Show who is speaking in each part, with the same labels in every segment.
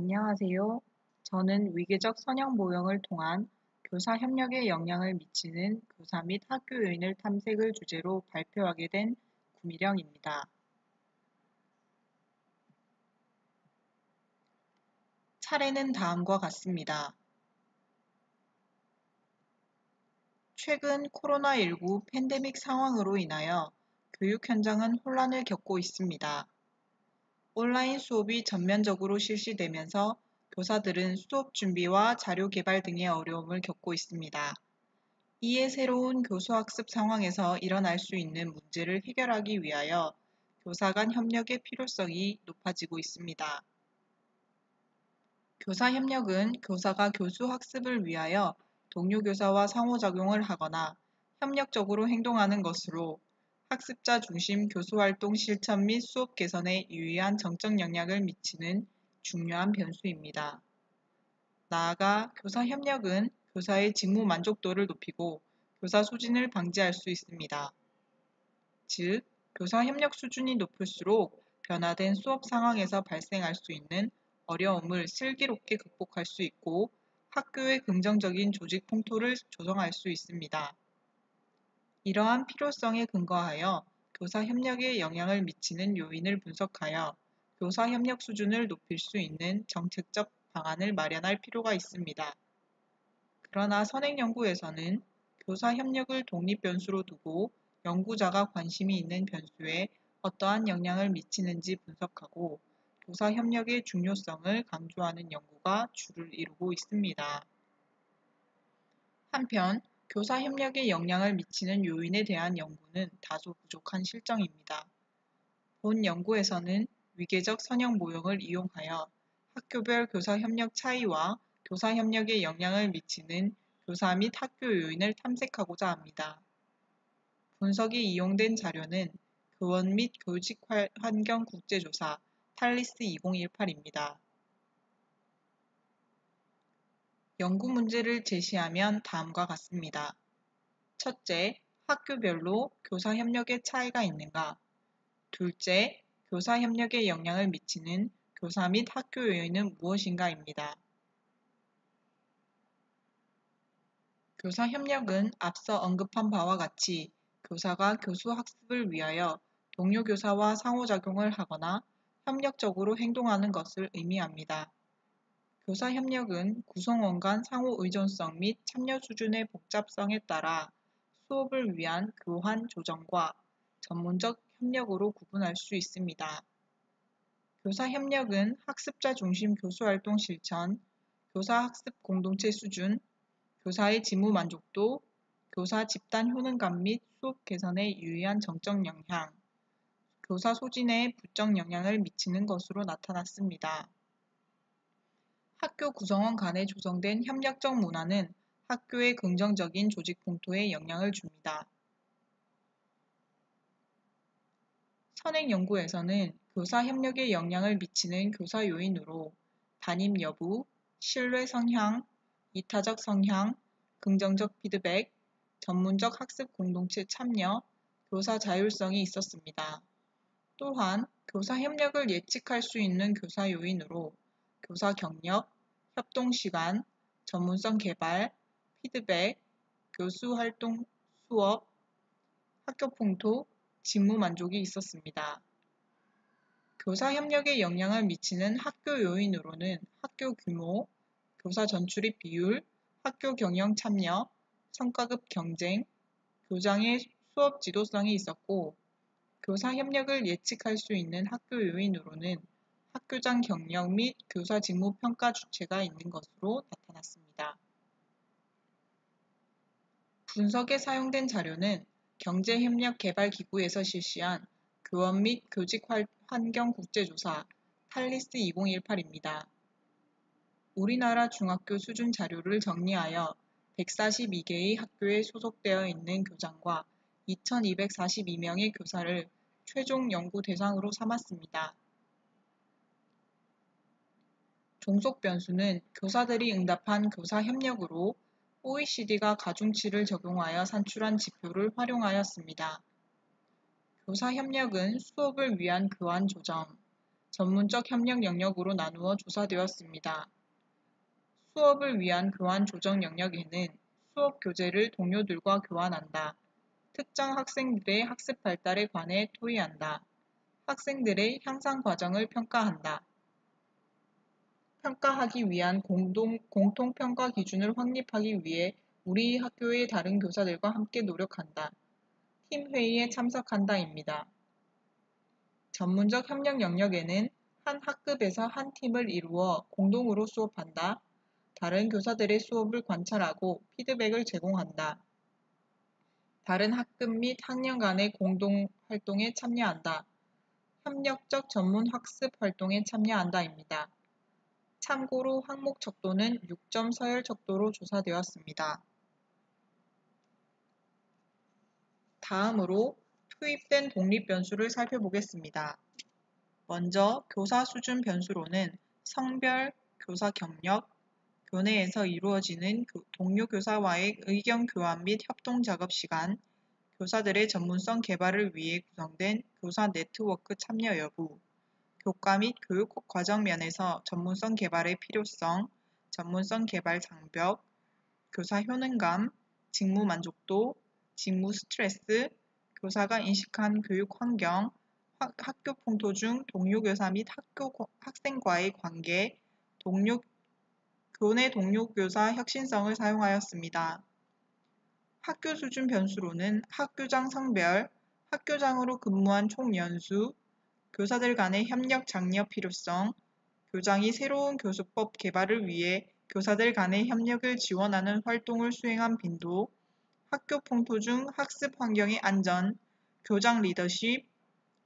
Speaker 1: 안녕하세요. 저는 위계적 선형 모형을 통한 교사 협력에 영향을 미치는 교사 및 학교 요인을 탐색을 주제로 발표하게 된 구미령입니다. 차례는 다음과 같습니다. 최근 코로나19 팬데믹 상황으로 인하여 교육 현장은 혼란을 겪고 있습니다. 온라인 수업이 전면적으로 실시되면서 교사들은 수업 준비와 자료 개발 등의 어려움을 겪고 있습니다. 이에 새로운 교수학습 상황에서 일어날 수 있는 문제를 해결하기 위하여 교사 간 협력의 필요성이 높아지고 있습니다. 교사 협력은 교사가 교수 학습을 위하여 동료 교사와 상호작용을 하거나 협력적으로 행동하는 것으로 학습자 중심 교수활동 실천 및 수업 개선에 유의한 정적 영향을 미치는 중요한 변수입니다. 나아가 교사 협력은 교사의 직무 만족도를 높이고 교사 소진을 방지할 수 있습니다. 즉, 교사 협력 수준이 높을수록 변화된 수업 상황에서 발생할 수 있는 어려움을 슬기롭게 극복할 수 있고 학교의 긍정적인 조직 풍토를 조성할 수 있습니다. 이러한 필요성에 근거하여 교사 협력에 영향을 미치는 요인을 분석하여 교사 협력 수준을 높일 수 있는 정책적 방안을 마련할 필요가 있습니다. 그러나 선행연구에서는 교사 협력을 독립 변수로 두고 연구자가 관심이 있는 변수에 어떠한 영향을 미치는지 분석하고 교사 협력의 중요성을 강조하는 연구가 주를 이루고 있습니다. 한편, 교사 협력에 영향을 미치는 요인에 대한 연구는 다소 부족한 실정입니다. 본 연구에서는 위계적 선형 모형을 이용하여 학교별 교사 협력 차이와 교사 협력에 영향을 미치는 교사 및 학교 요인을 탐색하고자 합니다. 분석이 이용된 자료는 교원 및 교직 환경 국제조사 탈리스 2018입니다. 연구 문제를 제시하면 다음과 같습니다. 첫째, 학교별로 교사 협력의 차이가 있는가? 둘째, 교사 협력에 영향을 미치는 교사 및 학교 요인은 무엇인가입니다. 교사 협력은 앞서 언급한 바와 같이 교사가 교수 학습을 위하여 동료 교사와 상호작용을 하거나 협력적으로 행동하는 것을 의미합니다. 교사 협력은 구성원 간 상호 의존성 및 참여 수준의 복잡성에 따라 수업을 위한 교환 조정과 전문적 협력으로 구분할 수 있습니다. 교사 협력은 학습자 중심 교수활동 실천, 교사 학습 공동체 수준, 교사의 직무 만족도, 교사 집단 효능감 및 수업 개선에 유의한 정적 영향, 교사 소진에 부적 영향을 미치는 것으로 나타났습니다. 학교 구성원 간에 조성된 협력적 문화는 학교의 긍정적인 조직 풍토에 영향을 줍니다. 선행 연구에서는 교사 협력에 영향을 미치는 교사 요인으로 담임 여부, 신뢰 성향, 이타적 성향, 긍정적 피드백, 전문적 학습 공동체 참여, 교사 자율성이 있었습니다. 또한 교사 협력을 예측할 수 있는 교사 요인으로 교사 경력, 협동 시간, 전문성 개발, 피드백, 교수 활동 수업, 학교 풍토, 직무 만족이 있었습니다. 교사 협력에 영향을 미치는 학교 요인으로는 학교 규모, 교사 전출입 비율, 학교 경영 참여, 성과급 경쟁, 교장의 수업 지도성이 있었고, 교사 협력을 예측할 수 있는 학교 요인으로는 학교장 경력 및 교사 직무 평가 주체가 있는 것으로 나타났습니다. 분석에 사용된 자료는 경제협력개발기구에서 실시한 교원 및 교직 환경 국제조사 탈리스 2018입니다. 우리나라 중학교 수준 자료를 정리하여 142개의 학교에 소속되어 있는 교장과 2,242명의 교사를 최종 연구 대상으로 삼았습니다. 종속 변수는 교사들이 응답한 교사 협력으로 OECD가 가중치를 적용하여 산출한 지표를 활용하였습니다. 교사 협력은 수업을 위한 교환 조정, 전문적 협력 영역으로 나누어 조사되었습니다. 수업을 위한 교환 조정 영역에는 수업 교재를 동료들과 교환한다. 특정 학생들의 학습 발달에 관해 토의한다. 학생들의 향상 과정을 평가한다. 평가하기 위한 공통평가 기준을 확립하기 위해 우리 학교의 다른 교사들과 함께 노력한다. 팀 회의에 참석한다입니다. 전문적 협력 영역에는 한 학급에서 한 팀을 이루어 공동으로 수업한다. 다른 교사들의 수업을 관찰하고 피드백을 제공한다. 다른 학급 및 학년 간의 공동 활동에 참여한다. 협력적 전문 학습 활동에 참여한다입니다. 참고로 항목 척도는 6점 서열 척도로 조사되었습니다. 다음으로 투입된 독립 변수를 살펴보겠습니다. 먼저 교사 수준 변수로는 성별, 교사 경력, 교내에서 이루어지는 동료 교사와의 의견 교환 및 협동 작업 시간, 교사들의 전문성 개발을 위해 구성된 교사 네트워크 참여 여부, 교과 및 교육 과정 면에서 전문성 개발의 필요성, 전문성 개발 장벽, 교사 효능감, 직무 만족도, 직무 스트레스, 교사가 인식한 교육 환경, 학교 풍토 중 동료 교사 및 학생과의 관계, 교내 동료 교사 혁신성을 사용하였습니다. 학교 수준 변수로는 학교장 성별, 학교장으로 근무한 총 연수, 교사들 간의 협력 장려 필요성, 교장이 새로운 교수법 개발을 위해 교사들 간의 협력을 지원하는 활동을 수행한 빈도, 학교 풍토 중 학습 환경의 안전, 교장 리더십,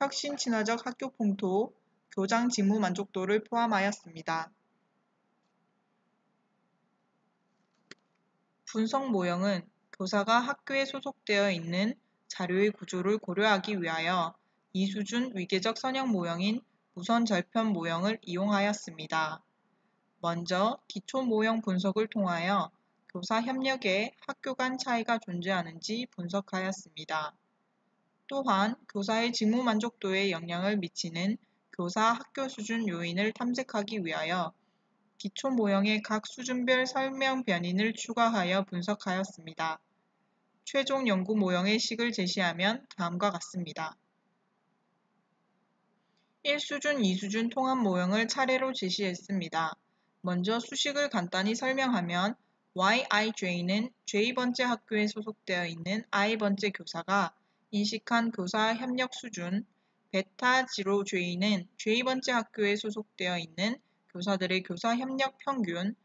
Speaker 1: 혁신 친화적 학교 풍토, 교장 직무 만족도를 포함하였습니다. 분석 모형은 교사가 학교에 소속되어 있는 자료의 구조를 고려하기 위하여 이수준 위계적 선형 모형인 우선 절편 모형을 이용하였습니다. 먼저 기초 모형 분석을 통하여 교사 협력에 학교 간 차이가 존재하는지 분석하였습니다. 또한 교사의 직무 만족도에 영향을 미치는 교사 학교 수준 요인을 탐색하기 위하여 기초 모형의 각 수준별 설명 변인을 추가하여 분석하였습니다. 최종 연구 모형의 식을 제시하면 다음과 같습니다. 1수준, 2수준 통합 모형을 차례로 제시했습니다. 먼저 수식을 간단히 설명하면 YIJ는 J번째 학교에 소속되어 있는 I번째 교사가 인식한 교사 협력 수준, 베타 지로 J는 J번째 학교에 소속되어 있는 교사들의 교사 협력 평균,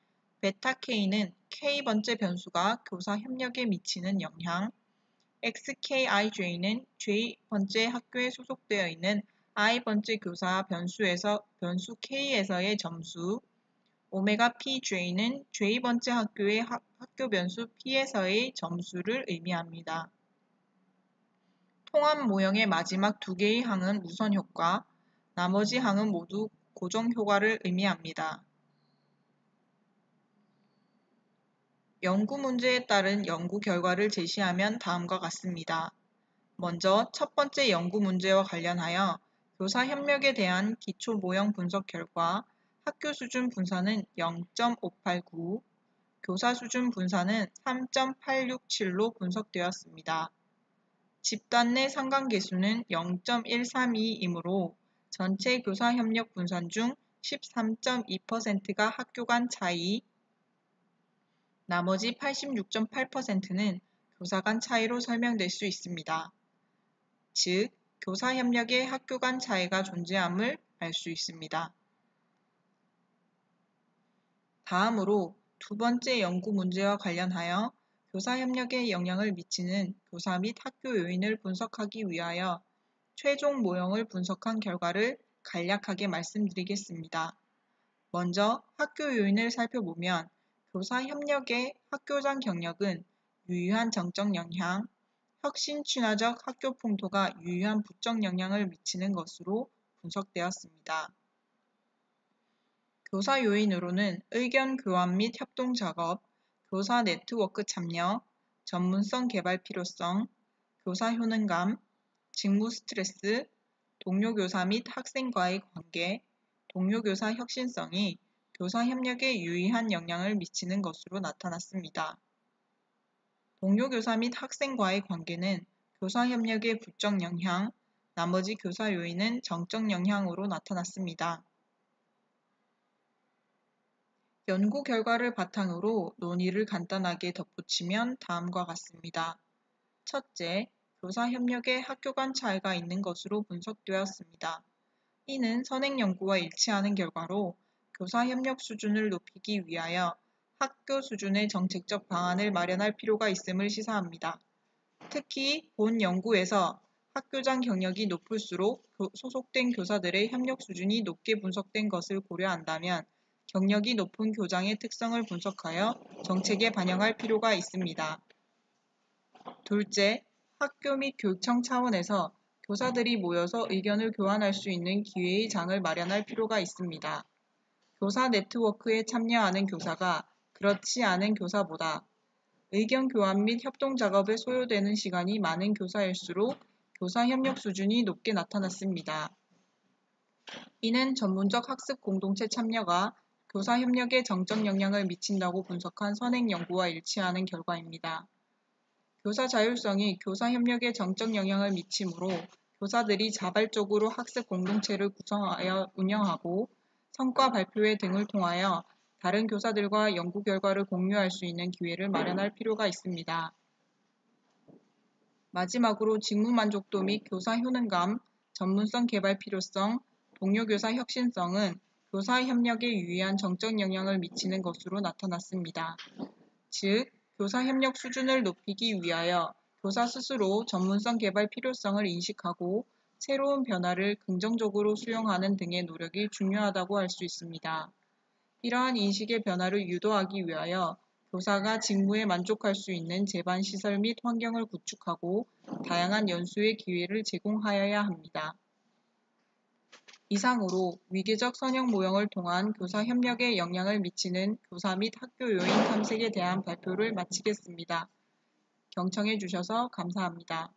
Speaker 1: 베타 K는 K번째 변수가 교사 협력에 미치는 영향, XKIJ는 J번째 학교에 소속되어 있는 I번째 교사 변수 K에서의 점수, 오메가 PJ는 J번째 학교의 학교 변수 P에서의 점수를 의미합니다. 통합 모형의 마지막 두 개의 항은 우선 효과, 나머지 항은 모두 고정 효과를 의미합니다. 연구 문제에 따른 연구 결과를 제시하면 다음과 같습니다. 먼저 첫 번째 연구 문제와 관련하여 교사 협력에 대한 기초 모형 분석 결과 학교 수준 분사는 0.589, 교사 수준 분사는 3.867로 분석되었습니다. 집단 내 상관계수는 0.132이므로 전체 교사 협력 분산 중 13.2%가 학교 간 차이, 나머지 86.8%는 교사 간 차이로 설명될 수 있습니다. 즉, 교사 협력에 학교 간 차이가 존재함을 알 수 있습니다. 다음으로 두 번째 연구 문제와 관련하여 교사 협력에 영향을 미치는 교사 및 학교 요인을 분석하기 위하여 최종 모형을 분석한 결과를 간략하게 말씀드리겠습니다. 먼저 학교 요인을 살펴보면 교사 협력의 학교장 경력은 유효한 정적 영향, 혁신 친화적 학교 풍토가 유효한 부적 영향을 미치는 것으로 분석되었습니다. 교사 요인으로는 의견 교환 및 협동 작업, 교사 네트워크 참여, 전문성 개발 필요성, 교사 효능감, 직무 스트레스, 동료 교사 및 학생과의 관계, 동료 교사 혁신성이 교사 협력에 유의한 영향을 미치는 것으로 나타났습니다. 동료 교사 및 학생과의 관계는 교사 협력의 부적 영향, 나머지 교사 요인은 정적 영향으로 나타났습니다. 연구 결과를 바탕으로 논의를 간단하게 덧붙이면 다음과 같습니다. 첫째, 교사 협력에 학교 간 차이가 있는 것으로 분석되었습니다. 이는 선행 연구와 일치하는 결과로 교사 협력 수준을 높이기 위하여 학교 수준의 정책적 방안을 마련할 필요가 있음을 시사합니다. 특히 본 연구에서 학교장 경력이 높을수록 소속된 교사들의 협력 수준이 높게 분석된 것을 고려한다면 경력이 높은 교장의 특성을 분석하여 정책에 반영할 필요가 있습니다. 둘째, 학교 및 교육청 차원에서 교사들이 모여서 의견을 교환할 수 있는 기회의 장을 마련할 필요가 있습니다. 교사 네트워크에 참여하는 교사가 그렇지 않은 교사보다 의견 교환 및 협동 작업에 소요되는 시간이 많은 교사일수록 교사 협력 수준이 높게 나타났습니다. 이는 전문적 학습 공동체 참여가 교사 협력에 정적 영향을 미친다고 분석한 선행 연구와 일치하는 결과입니다. 교사 자율성이 교사 협력에 정적 영향을 미치므로 교사들이 자발적으로 학습 공동체를 구성하여 운영하고 성과 발표회 등을 통하여 다른 교사들과 연구 결과를 공유할 수 있는 기회를 마련할 필요가 있습니다. 마지막으로 직무 만족도 및 교사 효능감, 전문성 개발 필요성, 동료 교사 혁신성은 교사 협력에 유의한 정적 영향을 미치는 것으로 나타났습니다. 즉, 교사 협력 수준을 높이기 위하여 교사 스스로 전문성 개발 필요성을 인식하고 새로운 변화를 긍정적으로 수용하는 등의 노력이 중요하다고 할 수 있습니다. 이러한 인식의 변화를 유도하기 위하여 교사가 직무에 만족할 수 있는 제반 시설 및 환경을 구축하고 다양한 연수의 기회를 제공하여야 합니다. 이상으로 위계적 선형 모형을 통한 교사 협력에 영향을 미치는 교사 및 학교 요인 탐색에 대한 발표를 마치겠습니다. 경청해 주셔서 감사합니다.